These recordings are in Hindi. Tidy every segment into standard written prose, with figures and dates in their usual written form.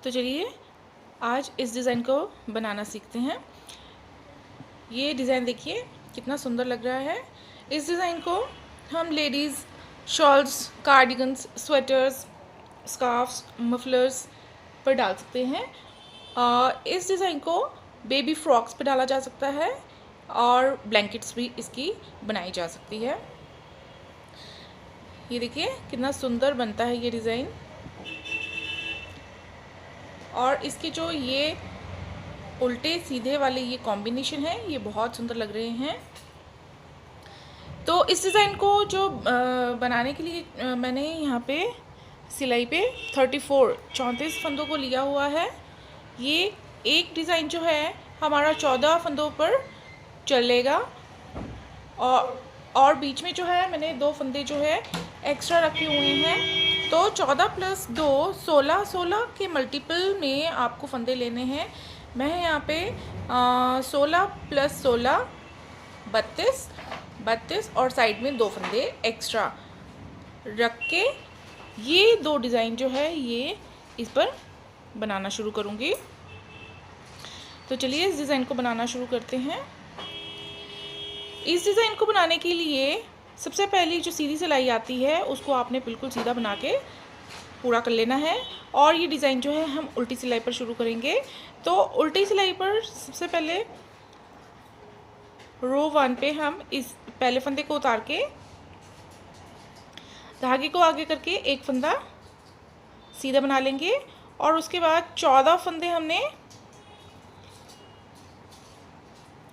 तो चलिए आज इस डिज़ाइन को बनाना सीखते हैं। ये डिज़ाइन देखिए कितना सुंदर लग रहा है। इस डिज़ाइन को हम ladies shawls, cardigans, sweaters, scarfs, mufflers पर डाल सकते हैं। इस डिज़ाइन को बेबी फ्रॉक्स पर डाला जा सकता है और ब्लैंकेट्स भी इसकी बनाई जा सकती है। ये देखिए कितना सुंदर बनता है ये डिज़ाइन। और इसके जो ये उल्टे सीधे वाले ये कॉम्बिनेशन है ये बहुत सुंदर लग रहे हैं। तो इस डिज़ाइन को जो बनाने के लिए मैंने यहाँ पे सिलाई पे 34 फंदों को लिया हुआ है। ये एक डिज़ाइन जो है हमारा 14 फंदों पर चलेगा और बीच में जो है मैंने 2 फंदे जो है एक्स्ट्रा रखे हुए हैं। तो 14 + 2 16 के मल्टीपल में आपको फंदे लेने हैं। मैं यहाँ पे 16 + 16 32 और साइड में 2 फंदे एक्स्ट्रा रख के ये 2 डिज़ाइन जो है ये इस पर बनाना शुरू करूँगी। तो चलिए इस डिज़ाइन को बनाना शुरू करते हैं। इस डिज़ाइन को बनाने के लिए सबसे पहले जो सीधी सिलाई आती है उसको आपने बिल्कुल सीधा बना के पूरा कर लेना है। और ये डिज़ाइन जो है हम उल्टी सिलाई पर शुरू करेंगे। तो उल्टी सिलाई पर सबसे पहले रो 1 पे हम इस पहले फंदे को उतार के धागे को आगे करके एक फंदा सीधा बना लेंगे। और उसके बाद 14 फंदे हमने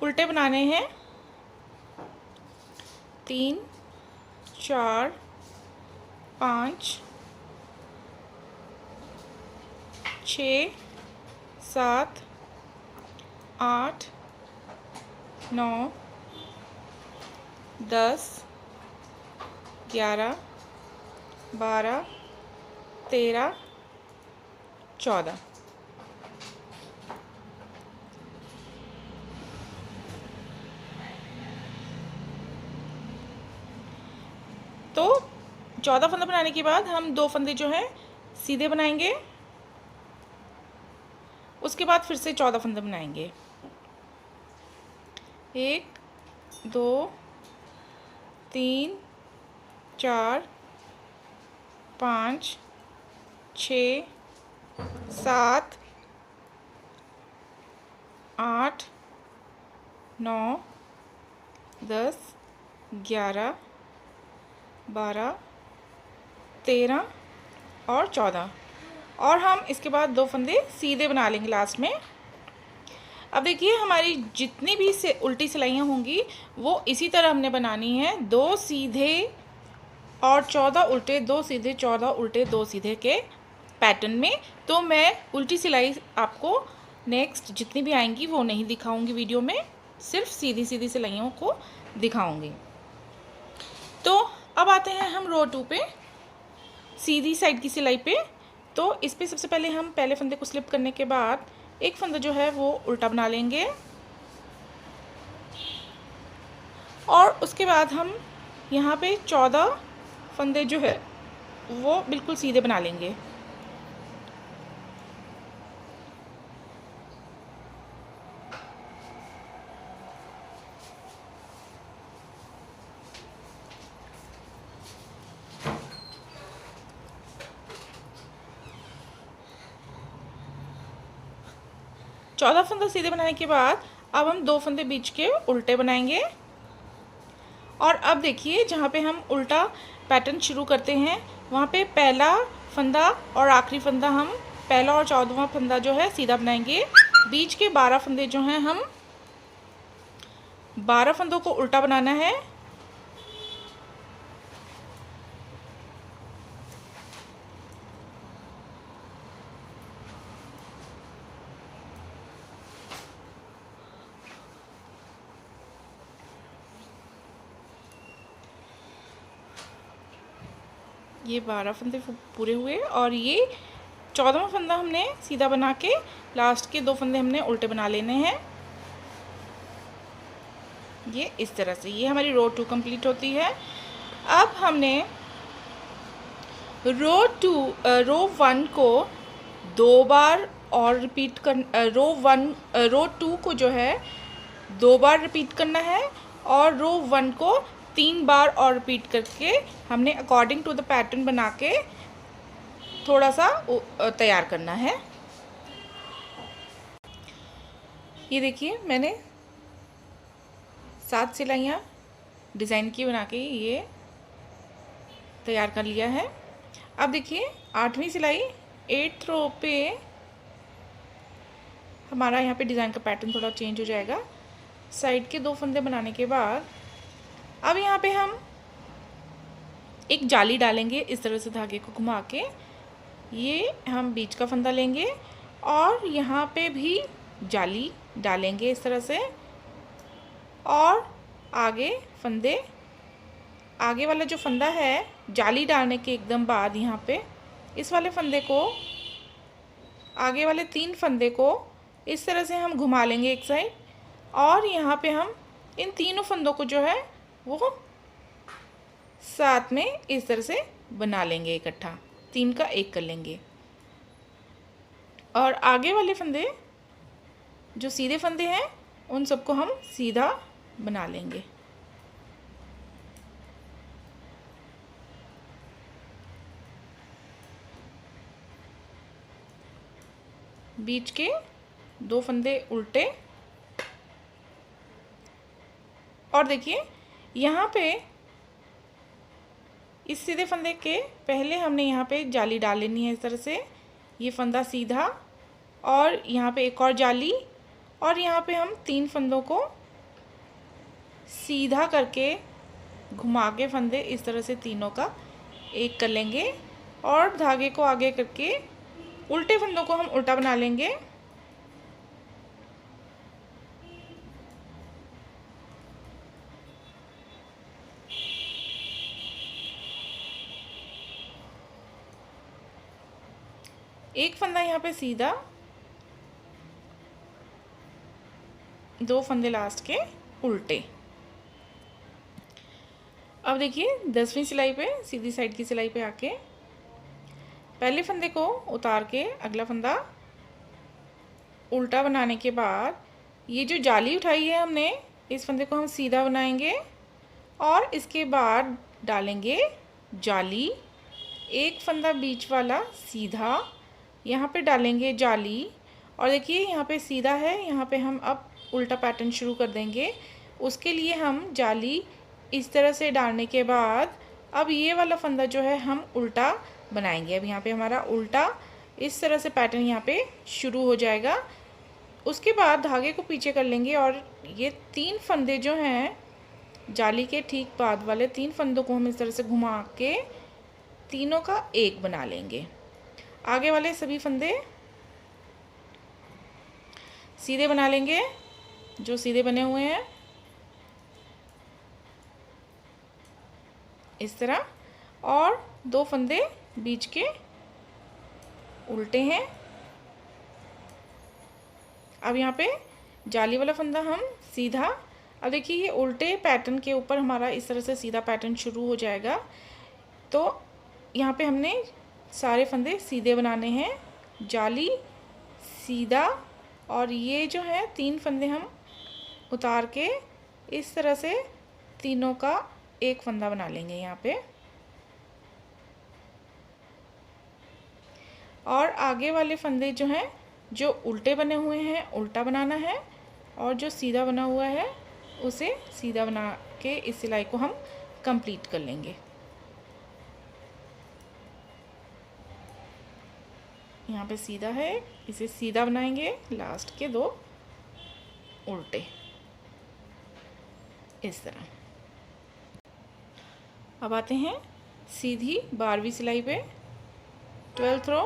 उल्टे बनाने हैं। 3 4 5 6 7 8 9 10 11 12 13 14। तो 14 फंदा बनाने के बाद हम 2 फंदे जो हैं सीधे बनाएंगे। उसके बाद फिर से 14 फंदे बनाएंगे। 1 2 3 4 5 6 7 8 9 10 11 12 13 और 14। और हम इसके बाद 2 फंदे सीधे बना लेंगे लास्ट में। अब देखिए हमारी जितनी भी उल्टी सिलाइयाँ होंगी वो इसी तरह हमने बनानी है। 2 सीधे और 14 उल्टे, 2 सीधे 14 उल्टे, 2 सीधे के पैटर्न में। तो मैं उल्टी सिलाई आपको नेक्स्ट जितनी भी आएंगी वो नहीं दिखाऊंगी वीडियो में, सिर्फ सीधी सीधी सिलाइयों को दिखाऊंगी। तो अब आते हैं हम रो 2 पे, सीधी साइड की सिलाई पे। तो इस पे सबसे पहले हम पहले फंदे को स्लिप करने के बाद एक फंदा जो है वो उल्टा बना लेंगे। और उसके बाद हम यहाँ पे 14 फंदे जो है वो बिल्कुल सीधे बना लेंगे। चौदह फंदे सीधे बनाने के बाद अब हम 2 फंदे बीच के उल्टे बनाएंगे। और अब देखिए जहाँ पे हम उल्टा पैटर्न शुरू करते हैं वहाँ पे पहला फंदा और आखिरी फंदा हम पहला और 14वां फंदा जो है सीधा बनाएंगे। बीच के 12 फंदे जो हैं हम 12 फंदों को उल्टा बनाना है। ये 12 फंदे पूरे हुए और ये 14वां फंदा हमने सीधा बना के लास्ट के 2 फंदे हमने उल्टे बना लेने हैं। ये इस तरह से ये हमारी रो 2 कंप्लीट होती है। अब हमने रो 1 को 2 बार और रिपीट कर, रो 2 को जो है 2 बार रिपीट करना है और रो 1 को 3 बार और रिपीट करके हमने अकॉर्डिंग टू द पैटर्न बना के थोड़ा सा तैयार करना है। ये देखिए मैंने 7 सिलाइयाँ डिज़ाइन की बना के ये तैयार कर लिया है। अब देखिए 8वीं सिलाई 8th रो पे हमारा यहाँ पे डिज़ाइन का पैटर्न थोड़ा चेंज हो जाएगा। साइड के 2 फंदे बनाने के बाद अब यहाँ पे हम एक जाली डालेंगे इस तरह से धागे को घुमा के। ये हम बीच का फंदा लेंगे और यहाँ पे भी जाली डालेंगे इस तरह से, और आगे वाला जो फंदा है जाली डालने के एकदम बाद यहाँ पे इस वाले फंदे को, आगे वाले 3 फंदे को इस तरह से हम घुमा लेंगे एक साइड, और यहाँ पे हम इन तीनों फंदों को जो है वो साथ में इस तरह से बना लेंगे इकट्ठा, 3 का 1 कर लेंगे। और आगे वाले फंदे जो सीधे फंदे हैं उन सबको हम सीधा बना लेंगे। बीच के 2 फंदे उल्टे, और देखिए यहाँ पे इस सीधे फंदे के पहले हमने यहाँ पे जाली डाल लेनी है इस तरह से, ये फंदा सीधा और यहाँ पे एक और जाली, और यहाँ पे हम 3 फंदों को सीधा करके घुमा के फंदे इस तरह से तीनों का 1 कर लेंगे, और धागे को आगे करके उल्टे फंदों को हम उल्टा बना लेंगे। एक फंदा यहाँ पे सीधा, 2 फंदे लास्ट के उल्टे। अब देखिए 10वीं सिलाई पे सीधी साइड की सिलाई पे आके पहले फंदे को उतार के अगला फंदा उल्टा बनाने के बाद ये जो जाली उठाई है हमने इस फंदे को हम सीधा बनाएंगे, और इसके बाद डालेंगे जाली, एक फंदा बीच वाला सीधा, यहाँ पे डालेंगे जाली, और देखिए यहाँ पे सीधा है, यहाँ पे हम अब उल्टा पैटर्न शुरू कर देंगे। उसके लिए हम जाली इस तरह से डालने के बाद अब ये वाला फंदा जो है हम उल्टा बनाएंगे। अब यहाँ पे हमारा उल्टा इस तरह से पैटर्न यहाँ पे शुरू हो जाएगा। उसके बाद धागे को पीछे कर लेंगे और ये 3 फंदे जो हैं जाली के ठीक बाद वाले 3 फंदों को हम इस तरह से घुमा के तीनों का 1 बना लेंगे। आगे वाले सभी फंदे सीधे बना लेंगे, जो सीधे बने हुए हैं इस तरह, और 2 फंदे बीच के उल्टे हैं। अब यहाँ पे जाली वाला फंदा हम सीधा, अब देखिए ये उल्टे पैटर्न के ऊपर हमारा इस तरह से सीधा पैटर्न शुरू हो जाएगा। तो यहाँ पे हमने सारे फंदे सीधे बनाने हैं, जाली सीधा, और ये जो है 3 फंदे हम उतार के इस तरह से तीनों का 1 फंदा बना लेंगे यहाँ पे, और आगे वाले फंदे जो हैं जो उल्टे बने हुए हैं उल्टा बनाना है, और जो सीधा बना हुआ है उसे सीधा बना के इस सिलाई को हम कंप्लीट कर लेंगे। यहाँ पे सीधा है, इसे सीधा बनाएंगे, लास्ट के 2 उल्टे इस तरह। अब आते हैं सीधी 12वीं सिलाई पे। 12th रो,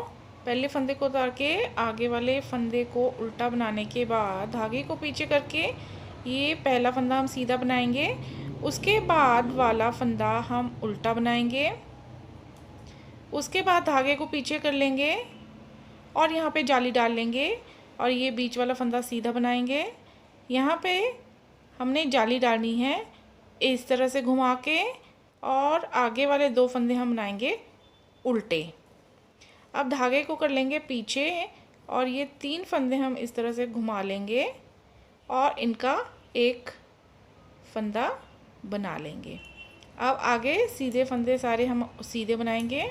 पहले फंदे को उतार के आगे वाले फंदे को उल्टा बनाने के बाद धागे को पीछे करके ये पहला फंदा हम सीधा बनाएंगे, उसके बाद वाला फंदा हम उल्टा बनाएंगे, उसके बाद धागे को पीछे कर लेंगे और यहाँ पे जाली डाल लेंगे, और ये बीच वाला फंदा सीधा बनाएंगे। यहाँ पे हमने जाली डालनी है इस तरह से घुमा के, और आगे वाले 2 फंदे हम बनाएंगे उल्टे। अब धागे को कर लेंगे पीछे और ये 3 फंदे हम इस तरह से घुमा लेंगे और इनका एक फंदा बना लेंगे। अब आगे सीधे फंदे सारे हम सीधे बनाएंगे।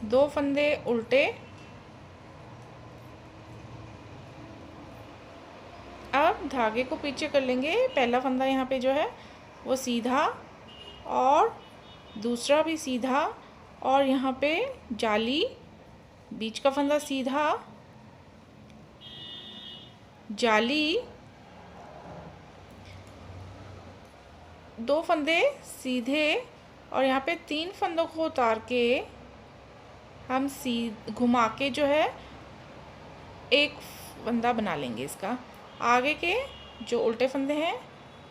दो फंदे उल्टे। अब धागे को पीछे कर लेंगे। पहला फंदा यहाँ पे जो है वो सीधा और दूसरा भी सीधा और यहाँ पे जाली, बीच का फंदा सीधा, जाली, दो फंदे सीधे और यहाँ पे 3 फंदों को उतार के हम घुमा के जो है एक फंदा बना लेंगे। इसका आगे के जो उल्टे फंदे हैं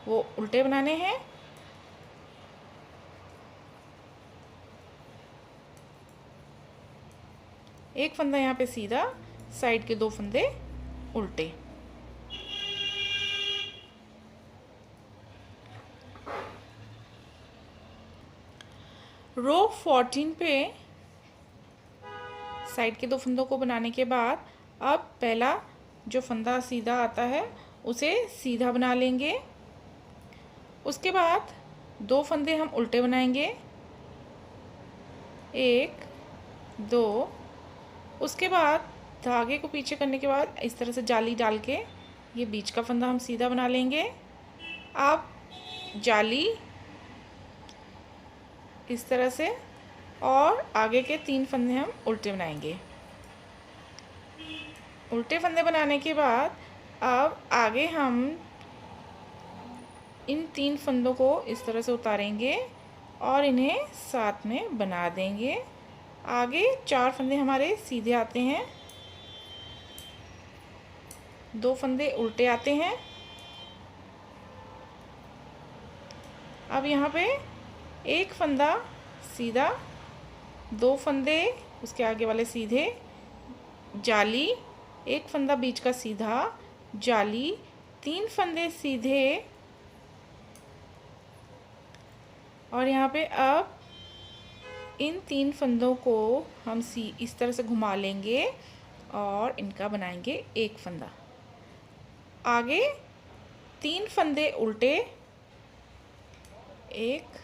वो उल्टे बनाने हैं। एक फंदा यहाँ पे सीधा, साइड के 2 फंदे उल्टे। रो 14 पे साइड के 2 फंदों को बनाने के बाद अब पहला जो फंदा सीधा आता है उसे सीधा बना लेंगे। उसके बाद 2 फंदे हम उल्टे बनाएंगे, 1 2। उसके बाद धागे को पीछे करने के बाद इस तरह से जाली डाल के ये बीच का फंदा हम सीधा बना लेंगे। अब जाली इस तरह से और आगे के 3 फंदे हम उल्टे बनाएंगे। उल्टे फंदे बनाने के बाद अब आगे हम इन 3 फंदों को इस तरह से उतारेंगे और इन्हें साथ में बना देंगे। आगे 4 फंदे हमारे सीधे आते हैं, 2 फंदे उल्टे आते हैं। अब यहाँ पे एक फंदा सीधा, 2 फंदे उसके आगे वाले सीधे, जाली, एक फंदा बीच का सीधा, जाली, 3 फंदे सीधे और यहाँ पे अब इन 3 फंदों को हम इस तरह से घुमा लेंगे और इनका बनाएंगे एक फंदा। आगे 3 फंदे उल्टे, 1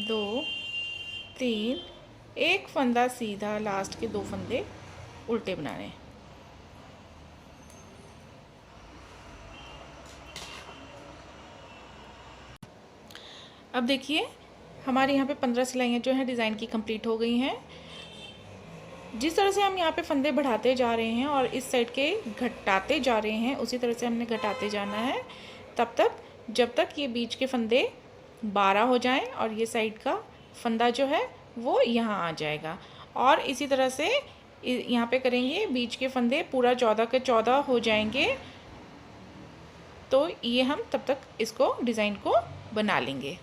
2 3, एक फंदा सीधा, लास्ट के 2 फंदे उल्टे बनाने। अब देखिए हमारे यहाँ पे 15 सिलाइयाँ जो हैं डिज़ाइन की कंप्लीट हो गई हैं। जिस तरह से हम यहाँ पे फंदे बढ़ाते जा रहे हैं और इस साइड के घटाते जा रहे हैं उसी तरह से हमने घटाते जाना है तब तक जब तक ये बीच के फंदे 12 हो जाएं और ये साइड का फंदा जो है वो यहाँ आ जाएगा। और इसी तरह से यहाँ पे करेंगे, बीच के फंदे पूरा 14 के 14 हो जाएंगे। तो ये हम तब तक इसको डिज़ाइन को बना लेंगे।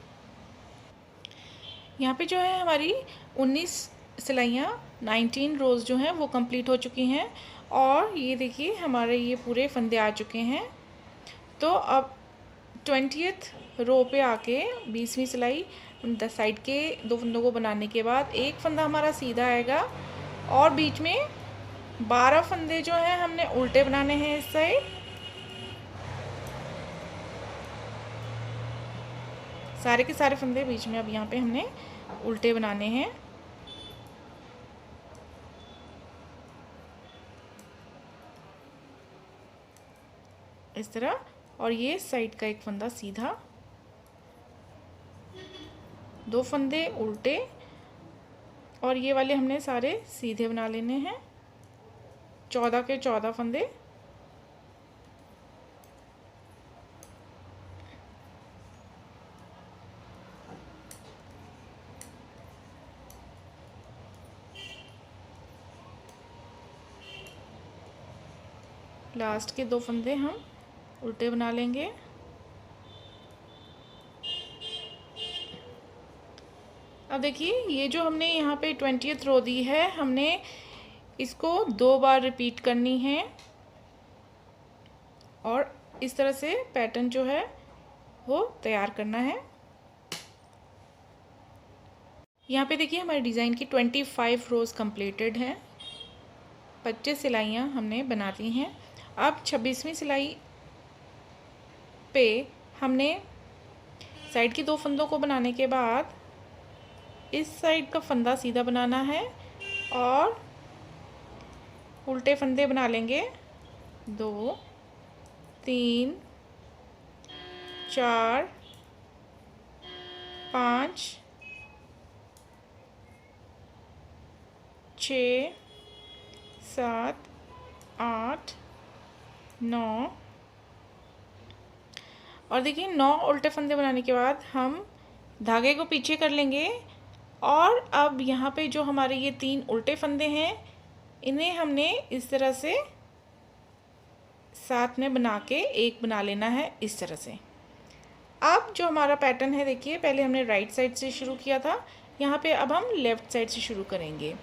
यहाँ पे जो है हमारी 19 सिलाइयाँ 19 रोज़ जो हैं वो कंप्लीट हो चुकी हैं और ये देखिए हमारे ये पूरे फंदे आ चुके हैं। तो अब 20th रो पे आके 20वीं सिलाई साइड के 2 फंदों को बनाने के बाद एक फंदा हमारा सीधा आएगा और बीच में 12 फंदे जो हैं हमने उल्टे बनाने हैं इस साइड। सारे के सारे फंदे बीच में अब यहाँ पे हमने उल्टे बनाने हैं। इस तरह, और ये साइड का एक फंदा सीधा, 2 फंदे उल्टे और ये वाले हमने सारे सीधे बना लेने हैं। 14 के 14 फंदे। लास्ट के 2 फंदे हम उल्टे बना लेंगे। अब देखिए ये जो हमने यहाँ पे 20th रो दी है हमने इसको 2 बार रिपीट करनी है और इस तरह से पैटर्न जो है वो तैयार करना है। यहाँ पे देखिए हमारे डिज़ाइन की 25 रोज़ कंप्लीटेड हैं। 25 सिलाइयाँ हमने बना ली हैं। अब 26वीं सिलाई पे हमने साइड की 2 फंदों को बनाने के बाद इस साइड का फंदा सीधा बनाना है और उल्टे फंदे बना लेंगे 2 3 4 5 6 7 8 9 और देखिए 9 उल्टे फंदे बनाने के बाद हम धागे को पीछे कर लेंगे और अब यहाँ पे जो हमारे ये 3 उल्टे फंदे हैं इन्हें हमने इस तरह से साथ में बना के एक बना लेना है इस तरह से। अब जो हमारा पैटर्न है देखिए पहले हमने राइट साइड से शुरू किया था, यहाँ पे अब हम लेफ़्ट साइड से शुरू करेंगे।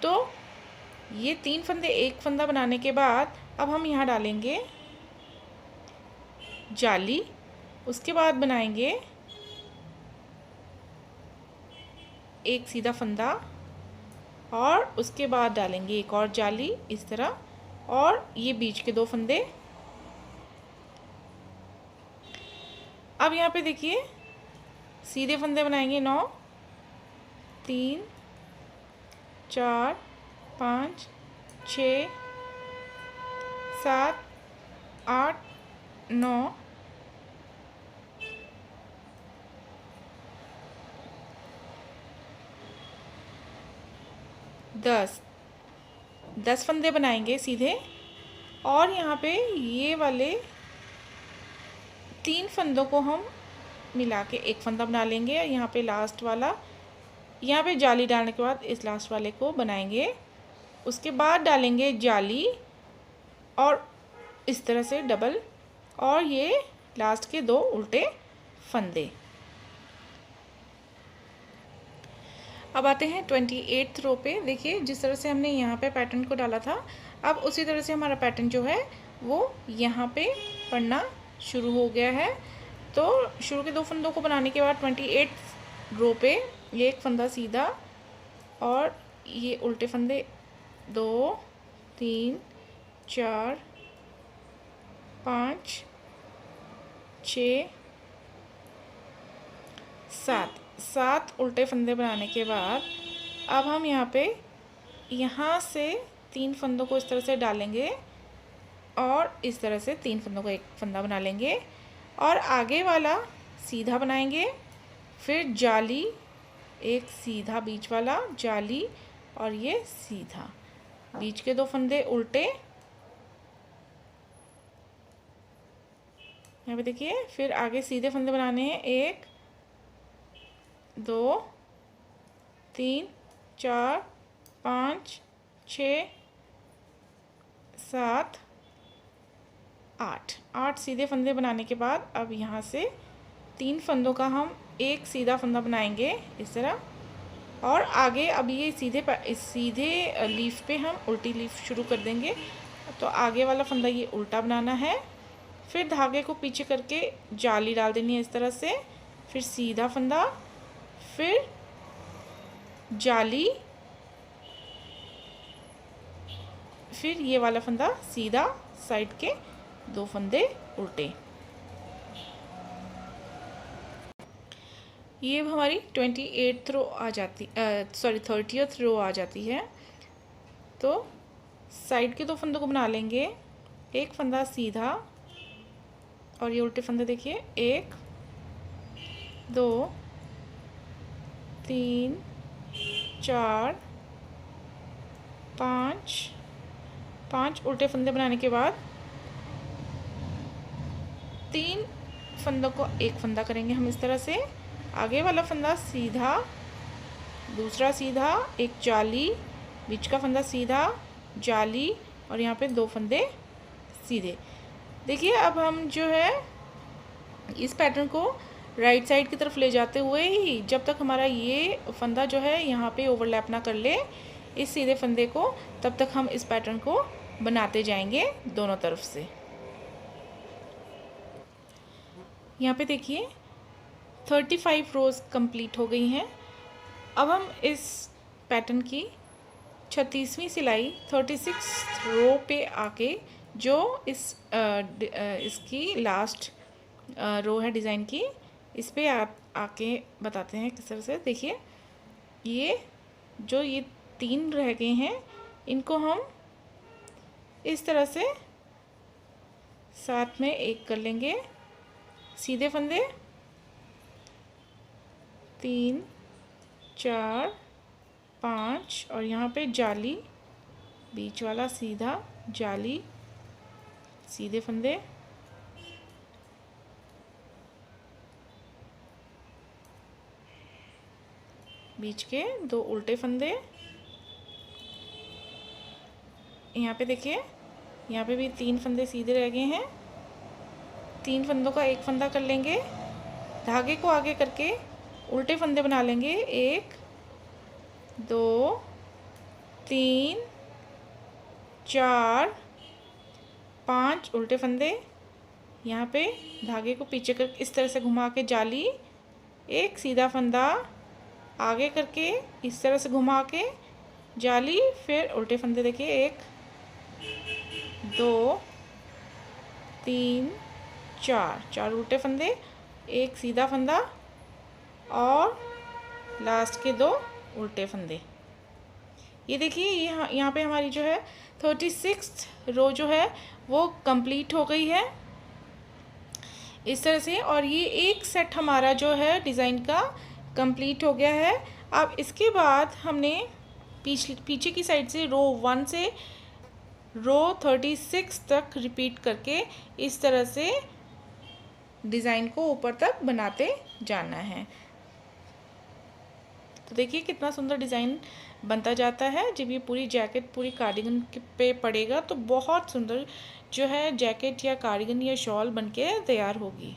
तो ये 3 फंदे एक फंदा बनाने के बाद अब हम यहाँ डालेंगे जाली, उसके बाद बनाएंगे एक सीधा फंदा और उसके बाद डालेंगे एक और जाली इस तरह, और ये बीच के 2 फंदे। अब यहाँ पे देखिए सीधे फंदे बनाएंगे 9 3 4 5 6 7 8 9 10 फंदे बनाएंगे सीधे, और यहाँ पे ये वाले 3 फंदों को हम मिला के एक फंदा बना लेंगे। यहाँ पे लास्ट वाला, यहाँ पे जाली डालने के बाद इस लास्ट वाले को बनाएंगे, उसके बाद डालेंगे जाली और इस तरह से डबल, और ये लास्ट के 2 उल्टे फंदे। अब आते हैं 28th रो पे। देखिए जिस तरह से हमने यहाँ पे पैटर्न को डाला था, अब उसी तरह से हमारा पैटर्न जो है वो यहाँ पे पड़ना शुरू हो गया है। तो शुरू के 2 फंदों को बनाने के बाद 28th रो पे ये एक फंदा सीधा और ये उल्टे फंदे 2 3 4 5 6 7 उल्टे फंदे बनाने के बाद अब हम यहाँ से 3 फंदों को इस तरह से डालेंगे और इस तरह से 3 फंदों को एक फंदा बना लेंगे और आगे वाला सीधा बनाएंगे, फिर जाली, एक सीधा बीच वाला जाली और ये सीधा, बीच के 2 फंदे उल्टे। यहाँ पे देखिए फिर आगे सीधे फंदे बनाने हैं 1 2 3 4 5 6 7 8 सीधे फंदे बनाने के बाद अब यहाँ से 3 फंदों का हम एक सीधा फंदा बनाएंगे इस तरह, और आगे अब ये सीधे लीफ पे हम उल्टी लीफ शुरू कर देंगे। तो आगे वाला फंदा ये उल्टा बनाना है, फिर धागे को पीछे करके जाली डाल देनी है इस तरह से, फिर सीधा फंदा, फिर जाली, फिर ये वाला फंदा सीधा, साइड के 2 फंदे उल्टे। ये हमारी 28th रो आ जाती 30th रो आ जाती है। तो साइड के 2 फंदों को बना लेंगे, एक फंदा सीधा और ये उल्टे फंदे देखिए 1 2 3 4 5 उल्टे फंदे बनाने के बाद 3 फंदों को एक फंदा करेंगे हम इस तरह से, आगे वाला फंदा सीधा, दूसरा सीधा, एक जाली, बीच का फंदा सीधा, जाली और यहाँ पे 2 फंदे सीधे। देखिए अब हम जो है इस पैटर्न को राइट साइड की तरफ ले जाते हुए ही जब तक हमारा ये फंदा जो है यहाँ पे ओवरलैप ना कर ले इस सीधे फंदे को, तब तक हम इस पैटर्न को बनाते जाएंगे दोनों तरफ से। यहाँ पे देखिए 35 रोज़ कंप्लीट हो गई हैं। अब हम इस पैटर्न की 36वीं सिलाई 36 रो पे आके जो इसकी लास्ट रो है डिज़ाइन की, इस पे आके बताते हैं किस तरह से। देखिए ये 3 रह गए हैं, इनको हम इस तरह से साथ में एक कर लेंगे, सीधे फंदे 3 4 5 और यहाँ पे जाली, बीच वाला सीधा जाली, सीधे फंदे, बीच के 2 उल्टे फंदे। यहाँ पे देखिए यहाँ पे भी 3 फंदे सीधे रह गए हैं। 3 फंदों का एक फंदा कर लेंगे, धागे को आगे करके उल्टे फंदे बना लेंगे। 1 2 3 4 5 उल्टे फंदे। यहाँ पे धागे को पीछे कर इस तरह से घुमा के जाली, एक सीधा फंदा आगे करके इस तरह से घुमा के जाली, फिर उल्टे फंदे। देखिए 1 2 3 4 उल्टे फंदे, एक सीधा फंदा और लास्ट के 2 उल्टे फंदे। ये देखिए यहाँ पे हमारी जो है 36 रो जो है वो कंप्लीट हो गई है इस तरह से। और ये एक सेट हमारा जो है डिज़ाइन का कंप्लीट हो गया है। अब इसके बाद हमने पीछे की साइड से रो 1 से रो 36 तक रिपीट करके इस तरह से डिज़ाइन को ऊपर तक बनाते जाना है। तो देखिए कितना सुंदर डिज़ाइन बनता जाता है। जब ये पूरी जैकेट पूरी कार्डिगन पे पड़ेगा तो बहुत सुंदर जो है जैकेट या कार्डिगन या शॉल बनके तैयार होगी।